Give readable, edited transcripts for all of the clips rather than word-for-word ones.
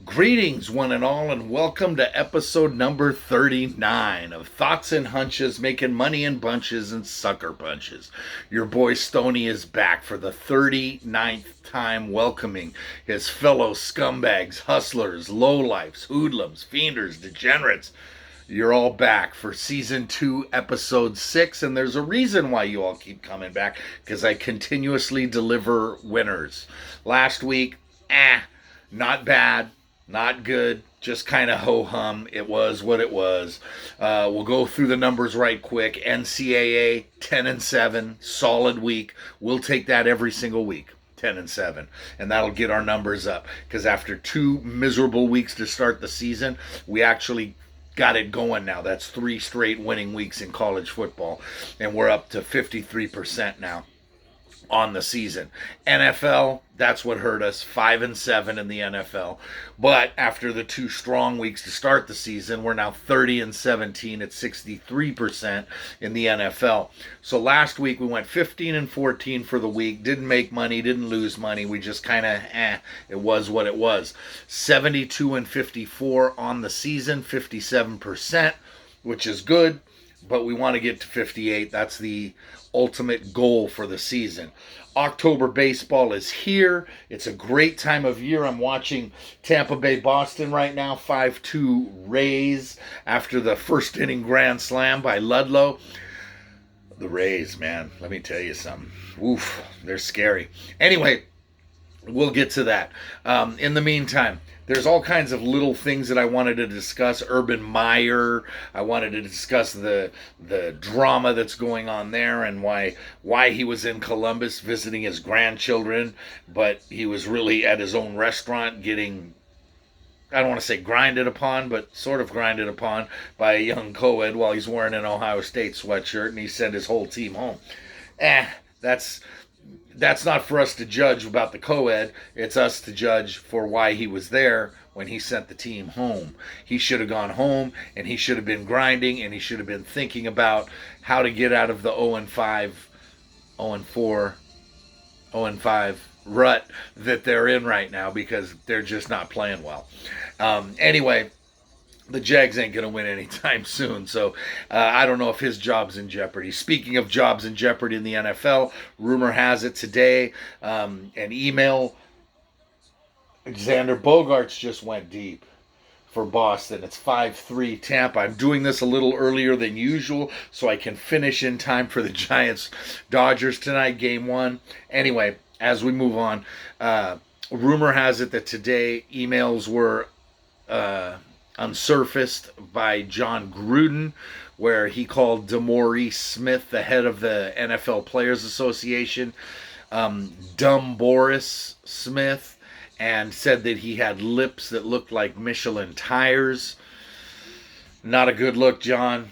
Greetings, one and all, and welcome to episode number 39 of Thoughts and Hunches, making money in bunches and sucker punches. Your boy Stoney is back for the 39th time, welcoming his fellow scumbags, hustlers, lowlifes, hoodlums, fienders, degenerates. You're all back for season 2, episode 6, and there's a reason why you all keep coming back, because I continuously deliver winners. Last week, not bad, not good, just kind of ho-hum. It was what it was. We'll go through the numbers right quick. NCAA, 10-7, solid week. We'll take that every single week. 10-7, and that'll get our numbers up, because after 2 miserable weeks to start the season, we actually got it going now. That's 3 straight winning weeks in college football, and we're up to 53% now on the season. NFL, that's what hurt us, 5-7 in the NFL. But after the 2 strong weeks to start the season, we're now 30-17 at 63% in the NFL. So last week we went 15-14 for the week. Didn't make money, didn't lose money. We just kind of it was what it was. 72-54 on the season, 57%, which is good, but we want to get to 58. That's the ultimate goal for the season. October baseball is here. It's a great time of year. I'm watching Tampa Bay Boston right now, 5-2 Rays after the first inning grand slam by Ludlow. The Rays, man, let me tell you something. Oof, they're scary. Anyway, we'll get to that. In the meantime, there's all kinds of little things that I wanted to discuss. Urban Meyer. I wanted to discuss the drama that's going on there and why he was in Columbus visiting his grandchildren, but he was really at his own restaurant getting, I don't want to say grinded upon, but sort of grinded upon by a young co-ed while he's wearing an Ohio State sweatshirt, and he sent his whole team home. That's not for us to judge about the co-ed. It's us to judge for why he was there when he sent the team home. He should have gone home, and he should have been grinding, and he should have been thinking about how to get out of the 0-5, 0-4, 0-5 rut that they're in right now, because they're just not playing well. Anyway, the Jags ain't going to win anytime soon, so I don't know if his job's in jeopardy. Speaking of jobs in jeopardy in the NFL, rumor has it today, an email, Xander Bogaerts just went deep for Boston. It's 5-3 Tampa. I'm doing this a little earlier than usual so I can finish in time for the Giants-Dodgers tonight, game 1. Anyway, as we move on, rumor has it that today emails were unsurfaced by John Gruden, where he called DeMaurice Smith, the head of the NFL Players Association, Dumb Boris Smith, and said that he had lips that looked like Michelin tires. Not a good look, John.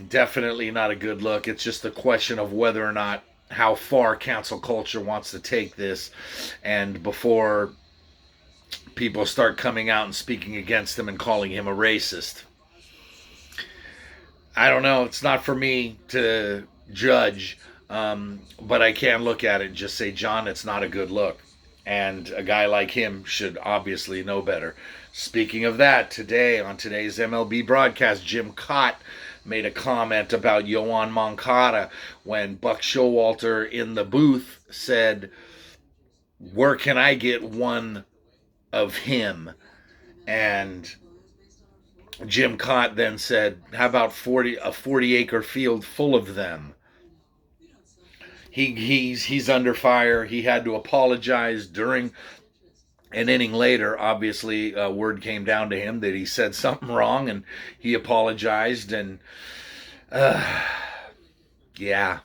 Definitely not a good look. It's just a question of whether or not how far cancel culture wants to take this, and before people start coming out and speaking against him and calling him a racist. I don't know. It's not for me to judge, but I can look at it and just say, John, it's not a good look. And a guy like him should obviously know better. Speaking of that, today, on today's MLB broadcast, Jim Cott made a comment about Yoan Moncada when Buck Showalter in the booth said, where can I get one of him? And Jim Cott then said, how about a 40-acre field full of them? He's under fire. He had to apologize during an inning later. Obviously, word came down to him that he said something wrong, and he apologized. And yeah,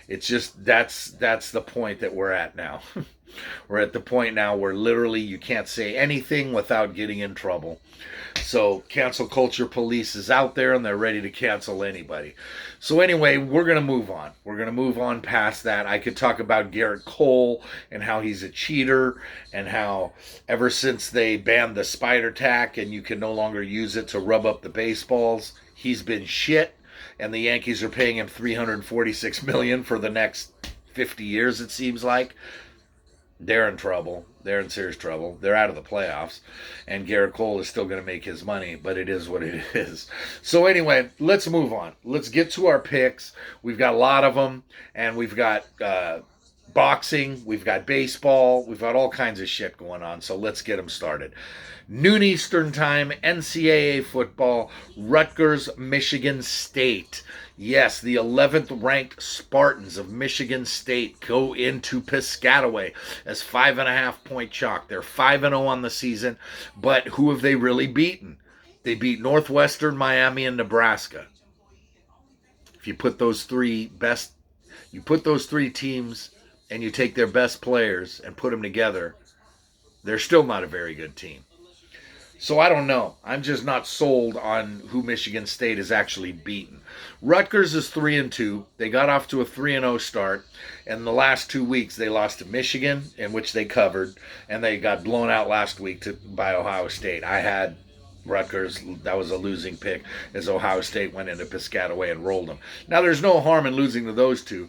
it's just that's the point that we're at now. We're at the point now where literally you can't say anything without getting in trouble. So cancel culture police is out there, and they're ready to cancel anybody. So anyway, we're going to move on. We're going to move on past that. I could talk about Garrett Cole and how he's a cheater, and how ever since they banned the spider tack and you can no longer use it to rub up the baseballs, he's been shit, and the Yankees are paying him $346 million for the next 50 years, it seems like. They're in trouble. they're in serious trouble. They're out of the playoffs, and Garrett Cole is still going to make his money, but it is what it is. So anyway, let's move on. Let's get to our picks. We've got a lot of them, and we've got boxing, we've got baseball, we've got all kinds of shit going on, so let's get them started. Noon Eastern Time, NCAA football, Rutgers, Michigan State. Yes, the 11th ranked Spartans of Michigan State go into Piscataway as 5.5 point chalk. They're 5-0 on the season, but who have they really beaten? They beat Northwestern, Miami, and Nebraska. If you put those three teams and you take their best players and put them together, they're still not a very good team. So I don't know. I'm just not sold on who Michigan State has actually beaten. Rutgers is 3-2. They got off to a 3-0 start. And the last 2 weeks they lost to Michigan, in which they covered, and they got blown out last week by Ohio State. I had Rutgers. That was a losing pick, as Ohio State went into Piscataway and rolled them. Now, there's no harm in losing to those two.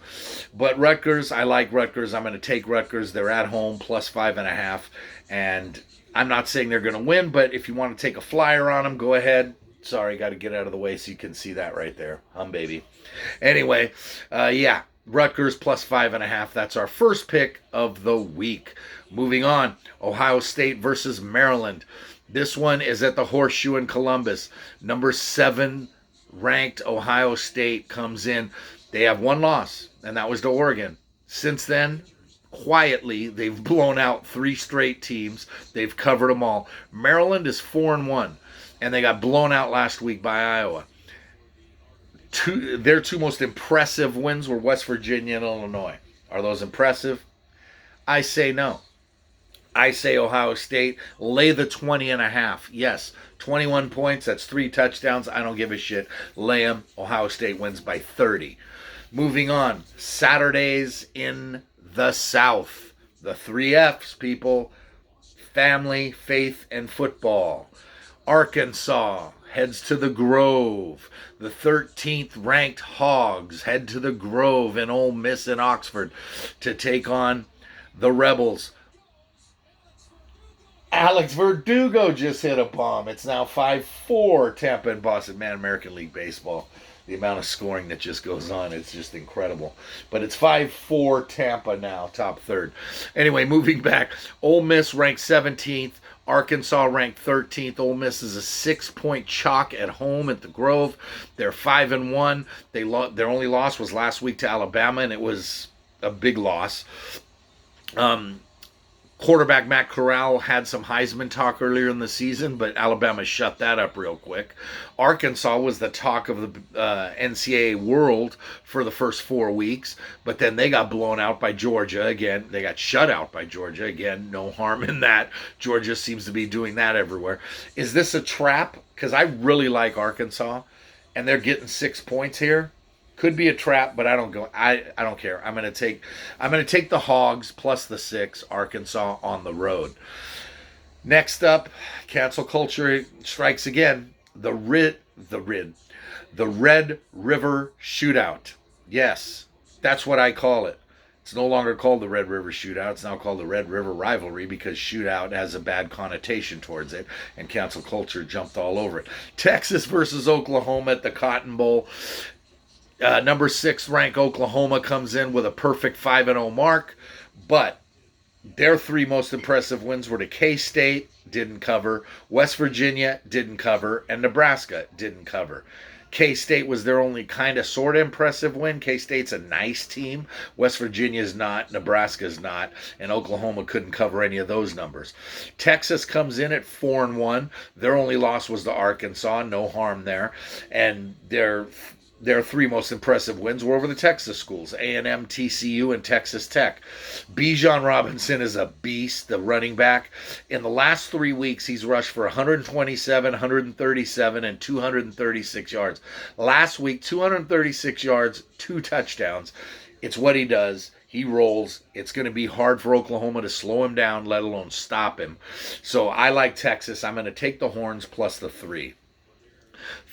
But Rutgers, I like Rutgers. I'm going to take Rutgers. They're at home, plus 5.5. And I'm not saying they're going to win, but if you want to take a flyer on them, go ahead. Sorry, got to get out of the way so you can see that right there. Baby. Anyway, Rutgers plus 5.5. That's our first pick of the week. Moving on, Ohio State versus Maryland. This one is at the Horseshoe in Columbus. Number 7 ranked Ohio State comes in. They have one loss, and that was to Oregon. Since then, quietly, they've blown out 3 straight teams. They've covered them all. Maryland is 4-1, and they got blown out last week by Iowa. Their 2 most impressive wins were West Virginia and Illinois. Are those impressive? I say no. I say Ohio State, lay the 20.5. Yes, 21 points, that's 3 touchdowns. I don't give a shit. Lay them. Ohio State wins by 30. Moving on, Saturdays in the South. The 3 F's, people. Family, faith, and football. Arkansas heads to the Grove. The 13th ranked Hogs head to the Grove in Ole Miss in Oxford to take on the Rebels. Alex Verdugo just hit a bomb. It's now 5-4 Tampa and Boston. Man, American League Baseball. The amount of scoring that just goes on, it's just incredible. But it's 5-4 Tampa now, top third. Anyway, moving back. Ole Miss ranked 17th. Arkansas ranked 13th. Ole Miss is a 6-point chalk at home at the Grove. They're 5-1. Their only loss was last week to Alabama, and it was a big loss. Quarterback Matt Corral had some Heisman talk earlier in the season, but Alabama shut that up real quick. Arkansas was the talk of the NCAA world for the first 4 weeks, but then they got blown out by Georgia again. They got shut out by Georgia again. No harm in that. Georgia seems to be doing that everywhere. Is this a trap? Because I really like Arkansas, and they're getting 6 points here. Could be a trap, but I don't care. I'm gonna take the Hogs plus the 6, Arkansas on the road. Next up, cancel culture strikes again. The Red River Shootout. Yes, that's what I call it. It's no longer called the Red River Shootout. It's now called the Red River Rivalry because shootout has a bad connotation towards it, and cancel culture jumped all over it. Texas versus Oklahoma at the Cotton Bowl. Number 6 ranked Oklahoma comes in with a perfect 5-0 mark, but their 3 most impressive wins were to K-State, didn't cover, West Virginia, didn't cover, and Nebraska didn't cover. K-State was their only kind of sort of impressive win. K-State's a nice team. West Virginia's not. Nebraska's not. And Oklahoma couldn't cover any of those numbers. Texas comes in at 4-1. Their only loss was to Arkansas. No harm there. And their 3 most impressive wins were over the Texas schools, A&M, TCU, and Texas Tech. Bijan Robinson is a beast, the running back. In the last 3 weeks, he's rushed for 127, 137, and 236 yards. Last week, 236 yards, 2 touchdowns. It's what he does. He rolls. It's going to be hard for Oklahoma to slow him down, let alone stop him. So I like Texas. I'm going to take the Horns plus the 3.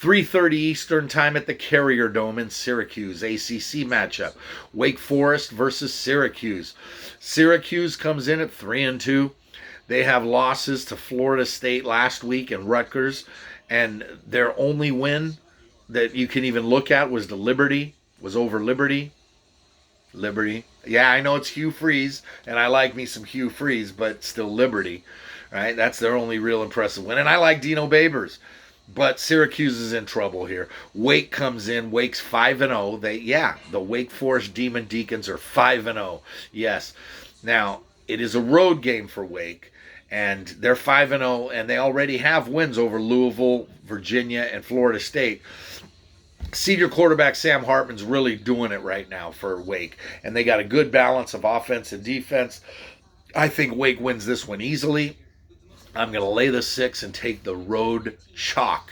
3:30 Eastern Time at the Carrier Dome in Syracuse, ACC matchup. Wake Forest versus Syracuse. Syracuse comes in at 3-2. They have losses to Florida State last week and Rutgers, and their only win that you can even look at was over Liberty. Liberty. Yeah, I know it's Hugh Freeze, and I like me some Hugh Freeze, but still Liberty, right? That's their only real impressive win. And I like Dino Babers. But Syracuse is in trouble here. Wake comes in. Wake's 5-0. The Wake Forest Demon Deacons are 5-0. Yes. Now, it is a road game for Wake, and they're 5-0, and they already have wins over Louisville, Virginia, and Florida State. Senior quarterback Sam Hartman's really doing it right now for Wake, and they got a good balance of offense and defense. I think Wake wins this one easily. I'm going to lay the 6 and take the road chalk.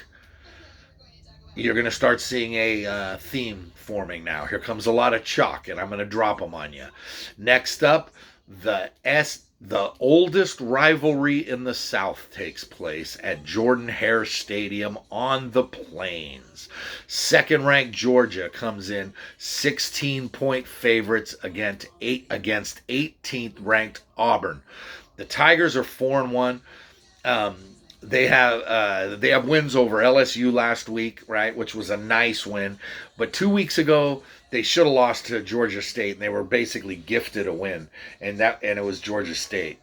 You're going to start seeing a theme forming now. Here comes a lot of chalk, and I'm going to drop them on you. Next up, the oldest rivalry in the South takes place at Jordan-Hare Stadium on the Plains. Second-ranked Georgia comes in 16-point favorites against 18th-ranked Auburn. The Tigers are 4-1. They have wins over LSU last week, right, which was a nice win. But 2 weeks ago, they should have lost to Georgia State, and they were basically gifted a win, and it was Georgia State,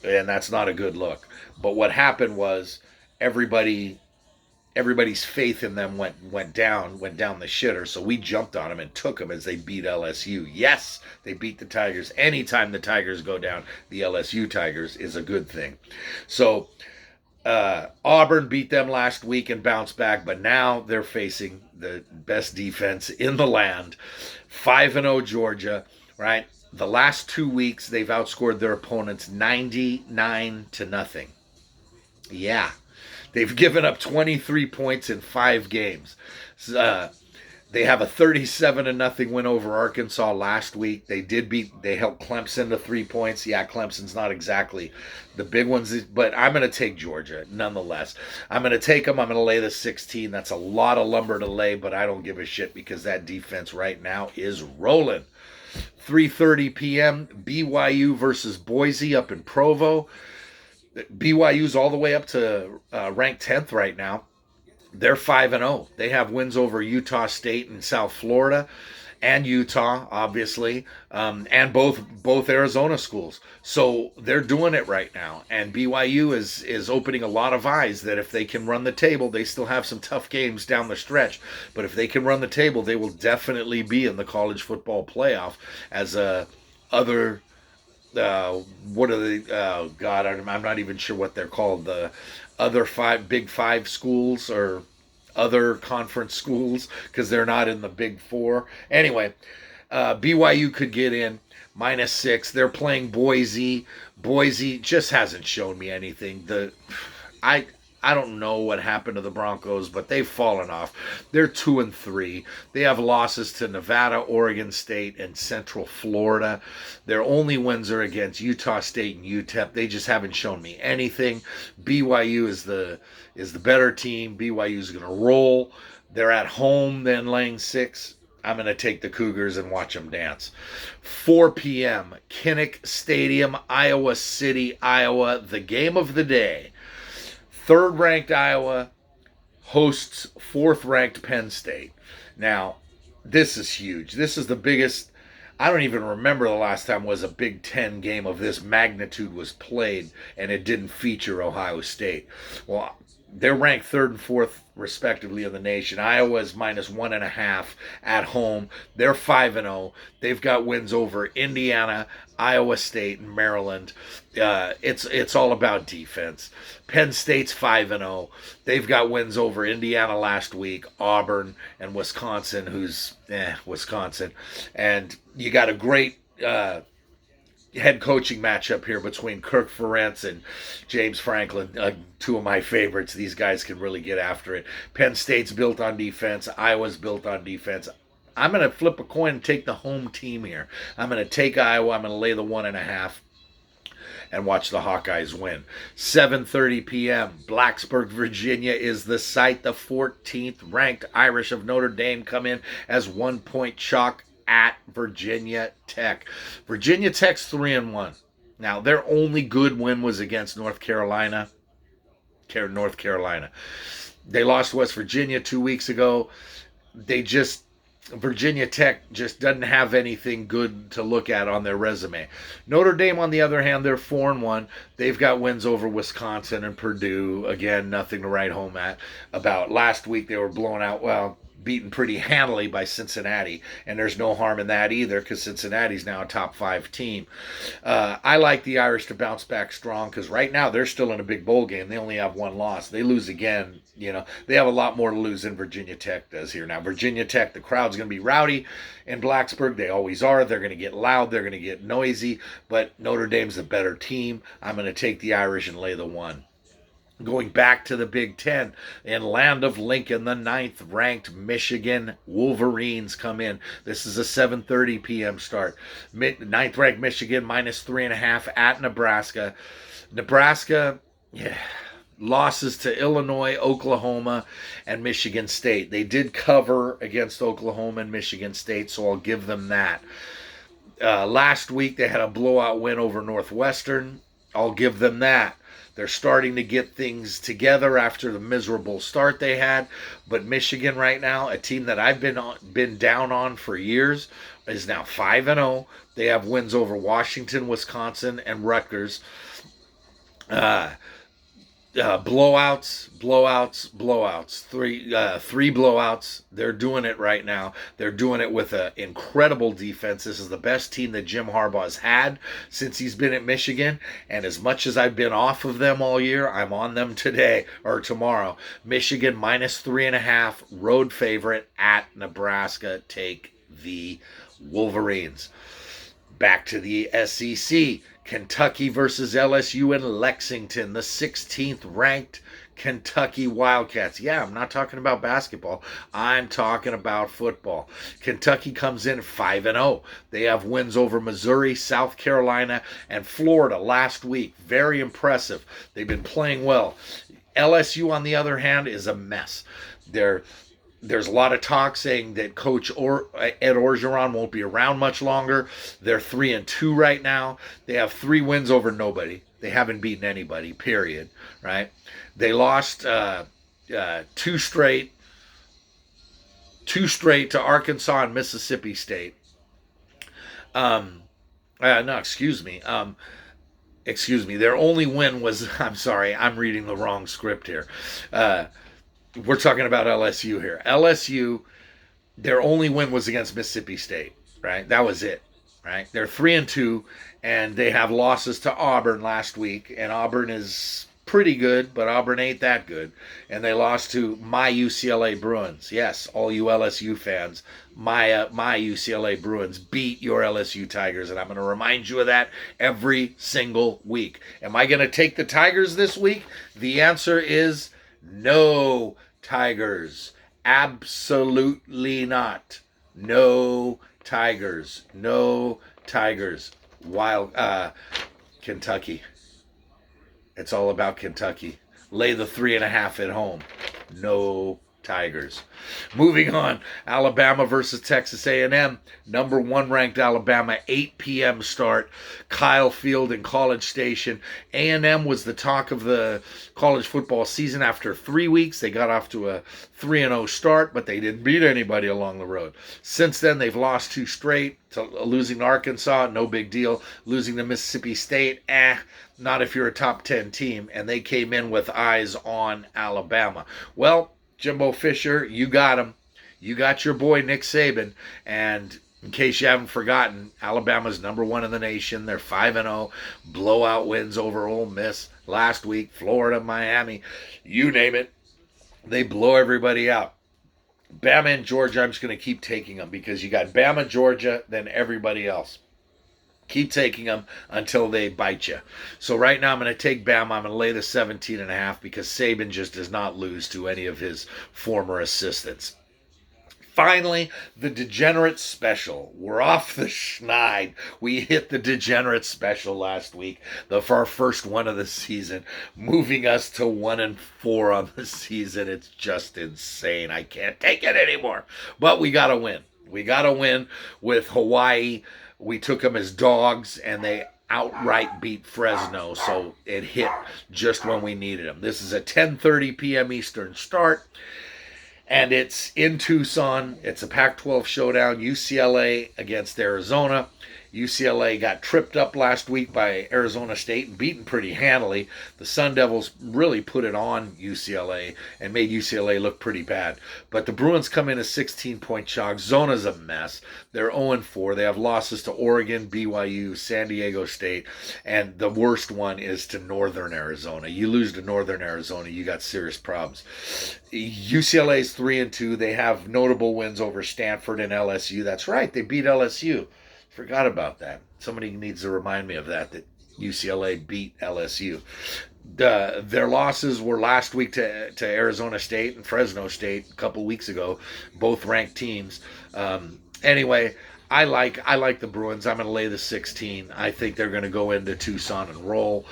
and that's not a good look. But what happened was everybody's faith in them went down the shitter. So we jumped on them and took them as they beat LSU. Yes, they beat the Tigers. Anytime the Tigers go down, the LSU Tigers is a good thing. So Auburn beat them last week and bounced back, but now they're facing the best defense in the land. 5-0 Georgia, right? The last 2 weeks, they've outscored their opponents 99-0. Yeah. They've given up 23 points in 5 games. They have a 37-0 win over Arkansas last week. They held Clemson to 3 points. Yeah, Clemson's not exactly the big ones, but I'm going to take Georgia nonetheless. I'm going to take them. I'm going to lay the 16. That's a lot of lumber to lay, but I don't give a shit because that defense right now is rolling. 3:30 p.m. BYU versus Boise up in Provo. BYU's all the way up to ranked 10th right now. They're 5-0. They have wins over Utah State and South Florida and Utah, obviously, and both Arizona schools. So they're doing it right now. And BYU is opening a lot of eyes that if they can run the table, they still have some tough games down the stretch. But if they can run the table, they will definitely be in the college football playoff as other... what are they? God, I'm not even sure what they're called. The other Big Five schools or other conference schools, because they're not in the Big Four. Anyway, BYU could get in -6. They're playing Boise. Boise just hasn't shown me anything. I don't know what happened to the Broncos, but they've fallen off. They're 2-3. They have losses to Nevada, Oregon State, and Central Florida. Their only wins are against Utah State and UTEP. They just haven't shown me anything. BYU is the better team. BYU is going to roll. They're at home, then laying 6. I'm going to take the Cougars and watch them dance. 4 p.m., Kinnick Stadium, Iowa City, Iowa. The game of the day. Third-ranked Iowa hosts fourth-ranked Penn State. Now, this is huge. This is the biggest. I don't even remember the last time was a Big Ten game of this magnitude was played, and it didn't feature Ohio State. Well, they're ranked 3rd and 4th, respectively, in the nation. Iowa is -1.5 at home. They're 5-0. They've got wins over Indiana, Iowa State, and Maryland. It's all about defense. Penn State's 5-0. They've got wins over Indiana last week, Auburn, and Wisconsin, who's Wisconsin. And you got a great head coaching matchup here between Kirk Ferentz and James Franklin, 2 of my favorites. These guys can really get after it. Penn State's built on defense. Iowa's built on defense. I'm going to flip a coin and take the home team here. I'm going to take Iowa. I'm going to lay the 1.5 and watch the Hawkeyes win. 7:30 p.m. Blacksburg, Virginia is the site. The 14th ranked Irish of Notre Dame come in as 1-point chalk at Virginia Tech. Virginia Tech's 3-1. Now, their only good win was against North Carolina. North Carolina. They lost to West Virginia 2 weeks ago. Virginia Tech just doesn't have anything good to look at on their resume. Notre Dame, on the other hand, they're 4-1. They've got wins over Wisconsin and Purdue. Again, nothing to write home about. Last week they were blown out, beaten pretty handily by Cincinnati, and there's no harm in that either because Cincinnati's now a top 5 team. I like the Irish to bounce back strong because right now they're still in a big bowl game. They only have 1 loss. They lose again, they have a lot more to lose than Virginia Tech does here. Now, Virginia Tech, the crowd's going to be rowdy in Blacksburg. They always are. They're going to get loud. They're going to get noisy, but Notre Dame's a better team. I'm going to take the Irish and lay the 1. Going back to the Big Ten, in land of Lincoln, the 9th-ranked Michigan Wolverines come in. This is a 7:30 p.m. start. 9th-ranked Michigan -3.5 at Nebraska. Nebraska, losses to Illinois, Oklahoma, and Michigan State. They did cover against Oklahoma and Michigan State, so I'll give them that. Last week, they had a blowout win over Northwestern. I'll give them that. They're starting to get things together after the miserable start they had. But Michigan right now, a team that I've been down on for years, is now 5-0. They have wins over Washington, Wisconsin, and Rutgers. Blowouts. Three blowouts. They're doing it right now. They're doing it with an incredible defense. This is the best team that Jim Harbaugh's had since he's been at Michigan. And as much as I've been off of them all year, I'm on them today or tomorrow. Michigan -3.5, road favorite at Nebraska. Take the Wolverines. Back to the SEC. Kentucky versus LSU in Lexington, the 16th-ranked Kentucky Wildcats. Yeah, I'm not talking about basketball. I'm talking about football. Kentucky comes in 5-0. They have wins over Missouri, South Carolina, and Florida last week. Very impressive. They've been playing well. LSU, on the other hand, is a mess. There's a lot of talk saying that Coach Ed Orgeron won't be around much longer. They're 3-2 right now. They have 3 wins over nobody. They haven't beaten anybody, period, right? They lost 2 straight to Arkansas and Mississippi State. Excuse me. Their only win was, I'm sorry, I'm reading the wrong script here. We're talking about LSU here. LSU, their only win was against Mississippi State, right? That was it, right? They're 3-2, and they have losses to Auburn last week, and Auburn is pretty good, but Auburn ain't that good. And they lost to my UCLA Bruins. Yes, all you LSU fans, my UCLA Bruins beat your LSU Tigers, and I'm going to remind you of that every single week. Am I going to take the Tigers this week? The answer is no, Tigers. Absolutely not. No Tigers. No Tigers. Kentucky. It's all about Kentucky. Lay the 3.5 at home. No Tigers. Moving on, Alabama versus Texas A&M. Number 1 ranked Alabama, 8 p.m. start. Kyle Field in College Station. A&M was the talk of the college football season after 3 weeks. They got off to a 3-0 start, but they didn't beat anybody along the road. Since then, they've lost 2 straight. Losing to Arkansas, no big deal. Losing to Mississippi State, not if you're a top 10 team. And they came in with eyes on Alabama. Well, Jimbo Fisher, you got him. You got your boy Nick Saban. And in case you haven't forgotten, Alabama's number 1 in the nation. They're 5-0. Blowout wins over Ole Miss last week. Florida, Miami, you name it. They blow everybody out. Bama and Georgia, I'm just going to keep taking them because you got Bama, Georgia, then everybody else. Keep taking them until they bite you. So right now I'm going to take Bama. I'm going to lay the 17.5 because Saban just does not lose to any of his former assistants. Finally, the Degenerate Special. We're off the schneid. We hit the Degenerate Special last week, our first one of the season, moving us to 1-4 on the season. It's just insane. I can't take it anymore. But we got to win. We got to win with Hawaii. We took them as dogs, and they outright beat Fresno, so it hit just when we needed them. This is a 10:30 p.m. Eastern start, and it's in Tucson. It's a Pac-12 showdown, UCLA against Arizona. UCLA got tripped up last week by Arizona State and beaten pretty handily. The Sun Devils really put it on UCLA and made UCLA look pretty bad. But the Bruins come in as 16-point chalk. Zona's a mess. They're 0-4. They have losses to Oregon, BYU, San Diego State, and the worst one is to Northern Arizona. You lose to Northern Arizona, you got serious problems. UCLA's 3-2. They have notable wins over Stanford and LSU. That's right, they beat LSU. Forgot about that. Somebody needs to remind me of that UCLA beat LSU. Their losses were last week to Arizona State and Fresno State a couple weeks ago, both ranked teams. Anyway, I like the Bruins. I'm going to lay the 16. I think they're going to go into Tucson and roll.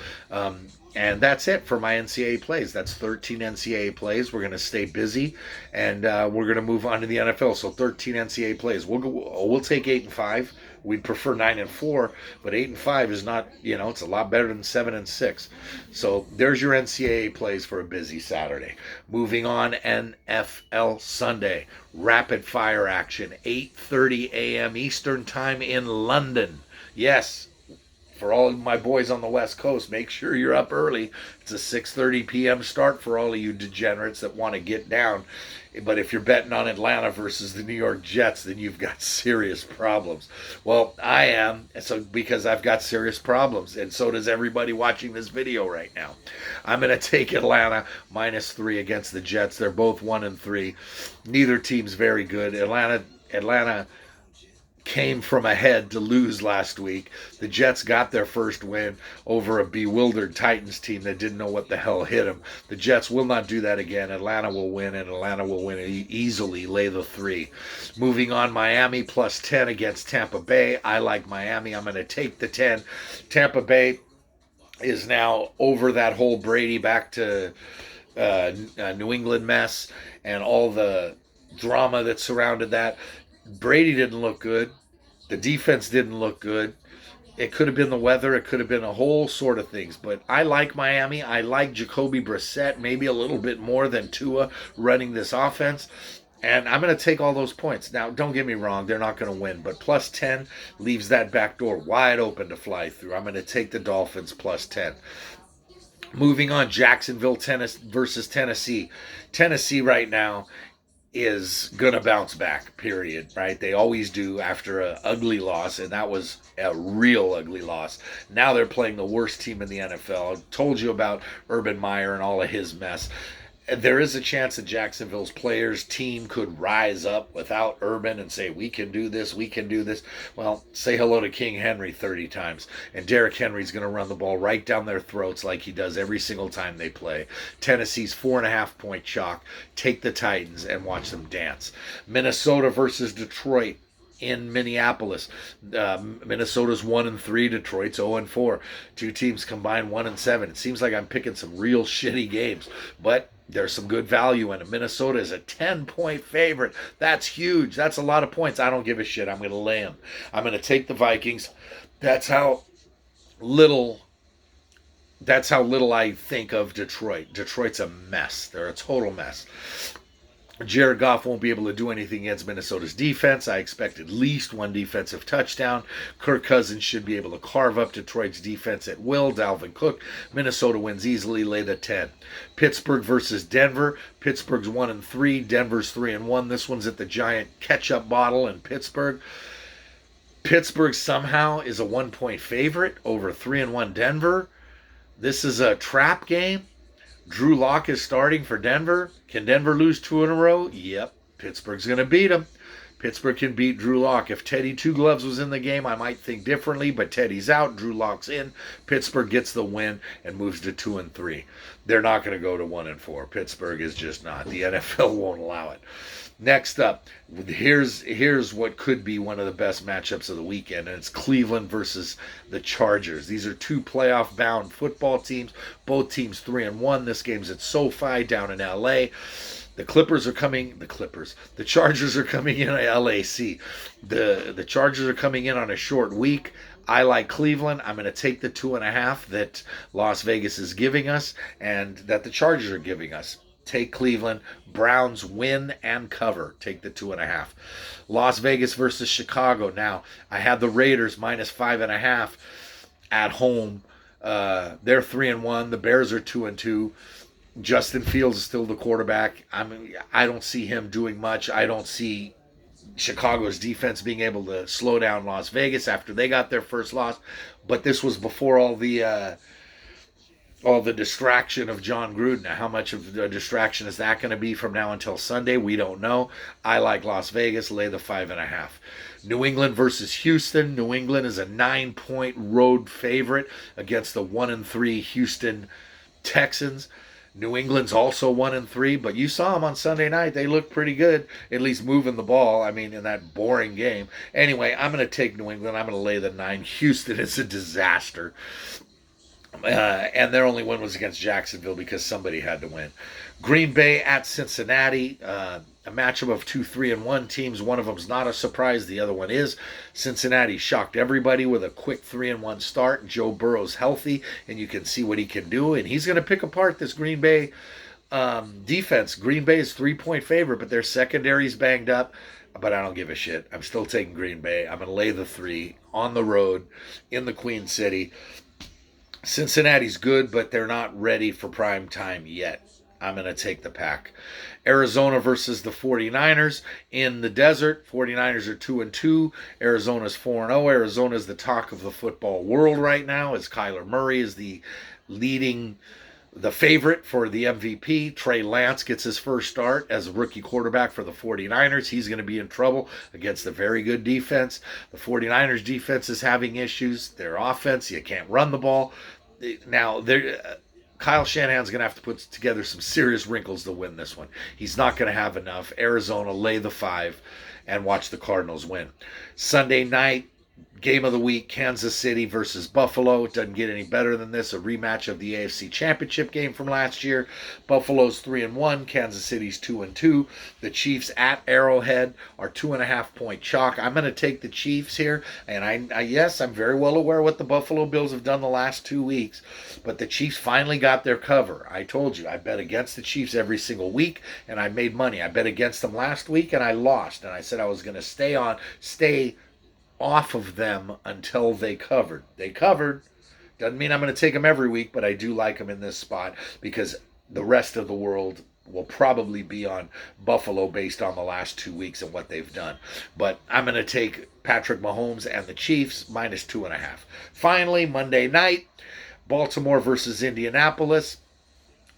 And that's it for my NCAA plays. That's 13 NCAA plays. We're going to stay busy, and we're going to move on to the NFL. So 13 NCAA plays. We'll take 8-5. We'd prefer 9-4, but 8-5 is not, it's a lot better than 7-6. So there's your NCAA plays for a busy Saturday. Moving on, NFL Sunday. Rapid fire action, 8:30 a.m. Eastern time in London. Yes, for all of my boys on the West Coast, make sure you're up early. It's a 6:30 p.m. start for all of you degenerates that want to get down. But if you're betting on Atlanta versus the New York Jets, then you've got serious problems. Well, I am, because I've got serious problems, and so does everybody watching this video right now. I'm going to take Atlanta -3 against the Jets. They're both 1-3. Neither team's very good. Atlanta came from ahead to lose last week. The Jets got their first win over a bewildered Titans team that didn't know what the hell hit them. The Jets will not do that again. Atlanta will win, and Atlanta will win easily. Lay the 3. Moving on, Miami +10 against Tampa Bay. I like Miami. I'm going to take the 10. Tampa Bay is now over that whole Brady back to New England mess and all the drama that surrounded that. Brady didn't look good. The defense didn't look good. It could have been the weather. It could have been a whole sort of things. But I like Miami. I like Jacoby Brissett maybe a little bit more than Tua running this offense. And I'm going to take all those points. Now, don't get me wrong. They're not going to win. But +10 leaves that back door wide open to fly through. I'm going to take the Dolphins +10. Moving on, Jacksonville versus Tennessee. Tennessee right now is going to bounce back, period, right? They always do after an ugly loss, and that was a real ugly loss. Now they're playing the worst team in the NFL. I told you about Urban Meyer and all of his mess. There is a chance that Jacksonville's players' team could rise up without Urban and say, we can do this, we can do this. Well, say hello to King Henry 30 times, and Derrick Henry's going to run the ball right down their throats like he does every single time they play. Tennessee's 4.5-point chalk. Take the Titans and watch them dance. Minnesota versus Detroit in Minneapolis. Minnesota's 1-3, Detroit's 0-4. Two teams combined 1-7. It seems like I'm picking some real shitty games, but there's some good value in it. Minnesota is a 10-point favorite. That's huge. That's a lot of points. I don't give a shit. I'm going to lay them. I'm going to take the Vikings. That's how little I think of Detroit. Detroit's a mess. They're a total mess. Jared Goff won't be able to do anything against Minnesota's defense. I expect at least one defensive touchdown. Kirk Cousins should be able to carve up Detroit's defense at will. Dalvin Cook. Minnesota wins easily. Lay the 10. Pittsburgh versus Denver. Pittsburgh's 1-3. Denver's 3-1. This one's at the giant ketchup bottle in Pittsburgh. Pittsburgh somehow is a 1-point favorite over 3-1 Denver. This is a trap game. Drew Lock is starting for Denver. Can Denver lose 2 in a row? Yep. Pittsburgh's going to beat them. Pittsburgh can beat Drew Lock. If Teddy Two Gloves was in the game, I might think differently, but Teddy's out. Drew Lock's in. Pittsburgh gets the win and moves to 2-3. They're not going to go to 1-4. Pittsburgh is just not. The NFL won't allow it. Next up, here's what could be one of the best matchups of the weekend, and it's Cleveland versus the Chargers. These are two playoff-bound football teams, both teams 3-1. This game's at SoFi down in LA. The Clippers are coming. The Clippers. The Chargers are coming in at LAC. The Chargers are coming in on a short week. I like Cleveland. I'm going to take the 2.5 that Las Vegas is giving us and that the Chargers are giving us. Take Cleveland. Browns win and cover. Take the 2.5. Las Vegas versus Chicago. Now, I had the Raiders minus 5.5 at home. They're 3-1. The Bears are 2-2. Justin Fields is still the quarterback. I don't see him doing much. I don't see Chicago's defense being able to slow down Las Vegas after they got their first loss. But this was before all the distraction of John Gruden. Now, how much of a distraction is that going to be from now until Sunday? We don't know. I like Las Vegas. Lay the 5.5. New England versus Houston. New England is a 9-point road favorite against the 1-3 Houston Texans. New England's also 1-3, but you saw them on Sunday night. They looked pretty good, at least moving the ball. I mean, in that boring game. Anyway, I'm going to take New England. I'm going to lay the 9. Houston is a disaster. And their only win was against Jacksonville because somebody had to win. Green Bay at Cincinnati. A matchup of 2 3-1 teams. One of them's not a surprise. The other one is. Cincinnati shocked everybody with a quick 3-1 start. Joe Burrow's healthy, and you can see what he can do. And he's going to pick apart this Green Bay defense. Green Bay is 3-point favorite, but their secondary's banged up. But I don't give a shit. I'm still taking Green Bay. I'm going to lay the 3 on the road in the Queen City. Cincinnati's good, but they're not ready for prime time yet. I'm going to take the Pack. Arizona versus the 49ers in the desert. 49ers are 2-2. Arizona's 4-0. Arizona's the talk of the football world right now as Kyler Murray is the favorite for the MVP. Trey Lance gets his first start as a rookie quarterback for the 49ers. He's going to be in trouble against a very good defense. The 49ers defense is having issues. Their offense, you can't run the ball. Now, Kyle Shanahan's going to have to put together some serious wrinkles to win this one. He's not going to have enough. Arizona, lay the 5 and watch the Cardinals win. Sunday night, game of the week, Kansas City versus Buffalo. It doesn't get any better than this. A rematch of the AFC Championship game from last year. Buffalo's 3-1. Kansas City's 2-2. The Chiefs at Arrowhead are 2.5-point chalk. I'm going to take the Chiefs here. And yes, I'm very well aware what the Buffalo Bills have done the last 2 weeks. But the Chiefs finally got their cover. I told you, I bet against the Chiefs every single week, and I made money. I bet against them last week, and I lost. And I said I was going to stay off of them until they covered. They covered. Doesn't mean I'm going to take them every week, but I do like them in this spot because the rest of the world will probably be on Buffalo based on the last 2 weeks and what they've done. But I'm going to take Patrick Mahomes and the Chiefs minus 2.5. Finally, Monday night, Baltimore versus Indianapolis.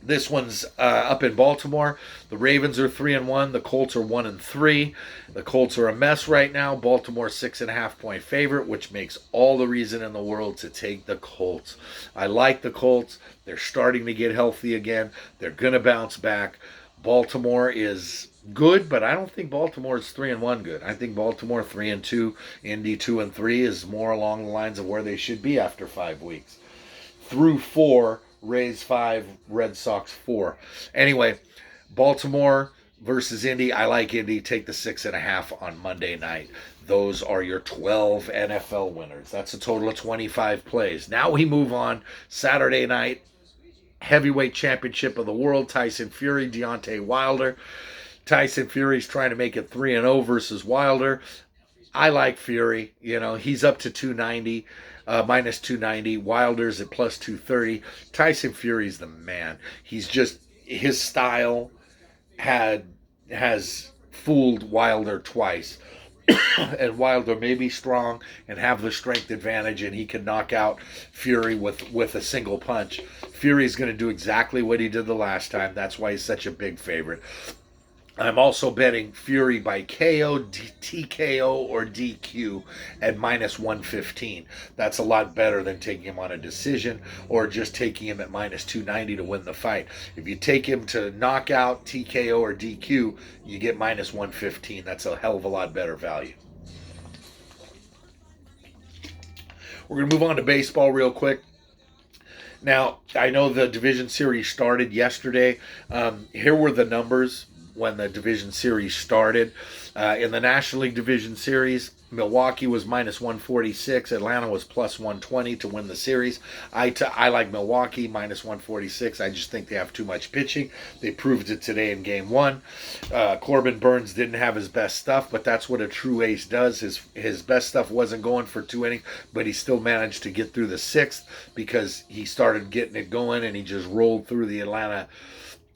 This one's up in Baltimore. The Ravens are 3-1. The Colts are 1-3. The Colts are a mess right now. Baltimore 6.5-point favorite, which makes all the reason in the world to take the Colts. I like the Colts. They're starting to get healthy again. They're going to bounce back. Baltimore is good, but I don't think Baltimore is 3-1 good. I think Baltimore 3-2, Indy 2-3 is more along the lines of where they should be after 5 weeks. Through 4. Rays 5, Red Sox 4. Anyway, Baltimore versus Indy. I like Indy. Take the 6.5 on Monday night. Those are your 12 NFL winners. That's a total of 25 plays. Now we move on. Saturday night, heavyweight championship of the world. Tyson Fury, Deontay Wilder. Tyson Fury's trying to make it 3-0 versus Wilder. I like Fury. You know, he's up to 290. Minus 290. Wilder's at plus 230. Tyson Fury's the man. He's just, his style has fooled Wilder twice. And Wilder may be strong and have the strength advantage, and he can knock out Fury with a single punch. Fury's going to do exactly what he did the last time. That's why he's such a big favorite. I'm also betting Fury by KO, TKO, or DQ at minus 115. That's a lot better than taking him on a decision or just taking him at minus 290 to win the fight. If you take him to knockout, TKO, or DQ, you get minus 115. That's a hell of a lot better value. We're going to move on to baseball real quick. Now, I know the division series started yesterday. Here were the numbers. when the division series started. In the National League Division Series, Milwaukee was minus 146. Atlanta was plus 120 to win the series. I like Milwaukee minus 146. I just think they have too much pitching. They proved it today in Game 1. Corbin Burns didn't have his best stuff, but that's what a true ace does. His best stuff wasn't going for 2 innings, but he still managed to get through the 6th because he started getting it going, and he just rolled through the Atlanta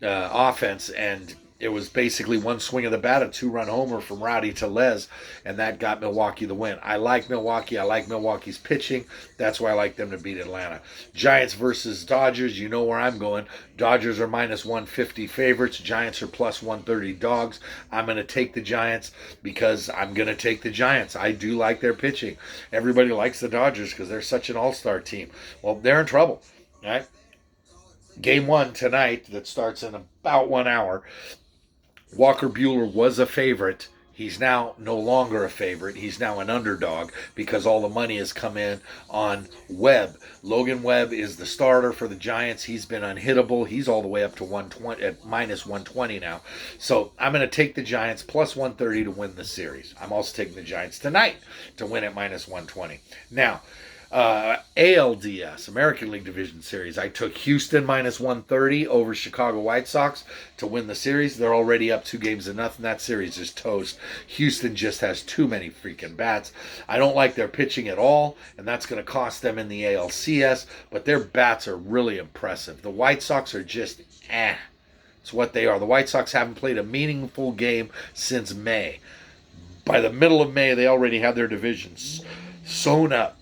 offense, and it was basically one swing of the bat, a 2-run homer from Rowdy Tellez, and that got Milwaukee the win. I like Milwaukee. I like Milwaukee's pitching. That's why I like them to beat Atlanta. Giants versus Dodgers. You know where I'm going. Dodgers are minus 150 favorites. Giants are plus 130 dogs. I'm going to take the Giants because I'm going to take the Giants. I do like their pitching. Everybody likes the Dodgers because they're such an all-star team. Well, they're in trouble, right? Game 1 tonight that starts in about 1 hour. Walker Buehler was a favorite. He's now no longer a favorite. He's now an underdog because all the money has come in on Webb. Logan Webb is the starter for the Giants. He's been unhittable. He's all the way up to 120 at minus 120 now. So I'm going to take the Giants plus 130 to win the series. I'm also taking the Giants tonight to win at minus 120. Now, ALDS, American League Division Series. I took Houston minus 130 over Chicago White Sox to win the series. They're already up 2-0. That series is toast. Houston just has too many freaking bats. I don't like their pitching at all, and that's going to cost them in the ALCS, but their bats are really impressive. The White Sox are just It's what they are. The White Sox haven't played a meaningful game since May. By the middle of May, they already had their divisions sewn up.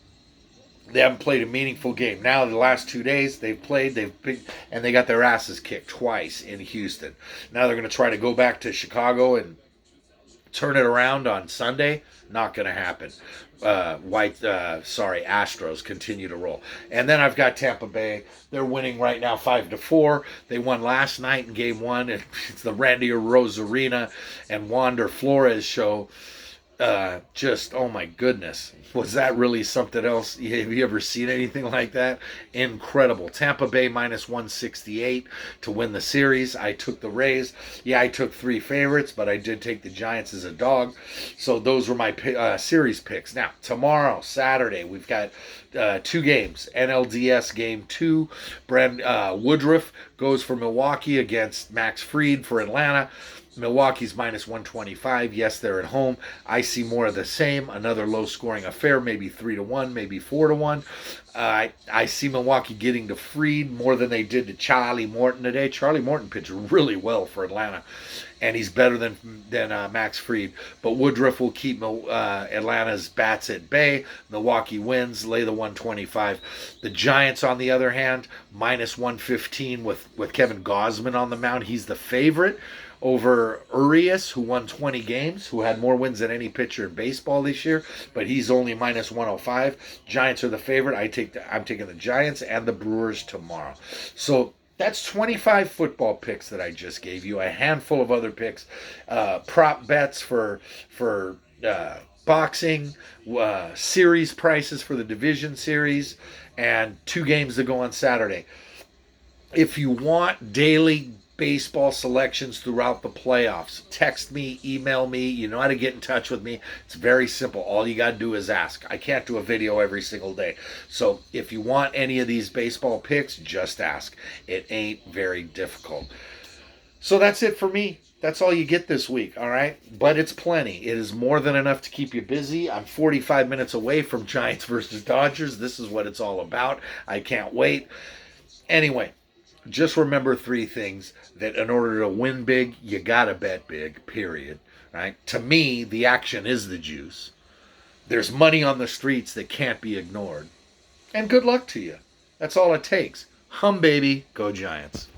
They haven't played a meaningful game. Now, the last 2 days, they've played, and they got their asses kicked twice in Houston. Now they're going to try to go back to Chicago and turn it around on Sunday. Not going to happen. Astros continue to roll. And then I've got Tampa Bay. They're winning right now 5-4. They won last night in Game 1. It's the Randy Rosarina and Wander Flores show. Just, oh my goodness, was that really something else? Have you ever seen anything like that? Incredible. Tampa Bay minus 168 to win the series. I took the Rays. Yeah, I took 3 favorites, but I did take the Giants as a dog. So those were my series picks. Now, tomorrow, Saturday, we've got 2 games. NLDS Game 2. Woodruff goes for Milwaukee against Max Fried for Atlanta. Milwaukee's minus 125. Yes, they're at home. I see more of the same. Another low-scoring affair, maybe 3-1, maybe 4-1. I see Milwaukee getting to Fried more than they did to Charlie Morton today. Charlie Morton pitched really well for Atlanta, and he's better than Max Fried. But Woodruff will keep Atlanta's bats at bay. Milwaukee wins, lay the 125. The Giants, on the other hand, minus 115 with Kevin Gausman on the mound. He's the favorite over Urias, who won 20 games, who had more wins than any pitcher in baseball this year, but he's only minus 105. Giants are the favorite. I'm taking the Giants and the Brewers tomorrow. So that's 25 football picks that I just gave you. A handful of other picks, prop bets for boxing, series prices for the division series, and 2 games to go on Saturday. If you want daily baseball selections throughout the playoffs, text me, email me. You know how to get in touch with me. It's very simple. All you got to do is ask. I can't do a video every single day. So if you want any of these baseball picks, just ask. It ain't very difficult. So that's it for me. That's all you get this week, all right? But it's plenty. It is more than enough to keep you busy. I'm 45 minutes away from Giants versus Dodgers. This is what it's all about. I can't wait. Anyway, just remember 3 things: that in order to win big, you gotta bet big, period. Right? To me, the action is the juice. There's money on the streets that can't be ignored. And good luck to you. That's all it takes. Hum, baby. Go Giants.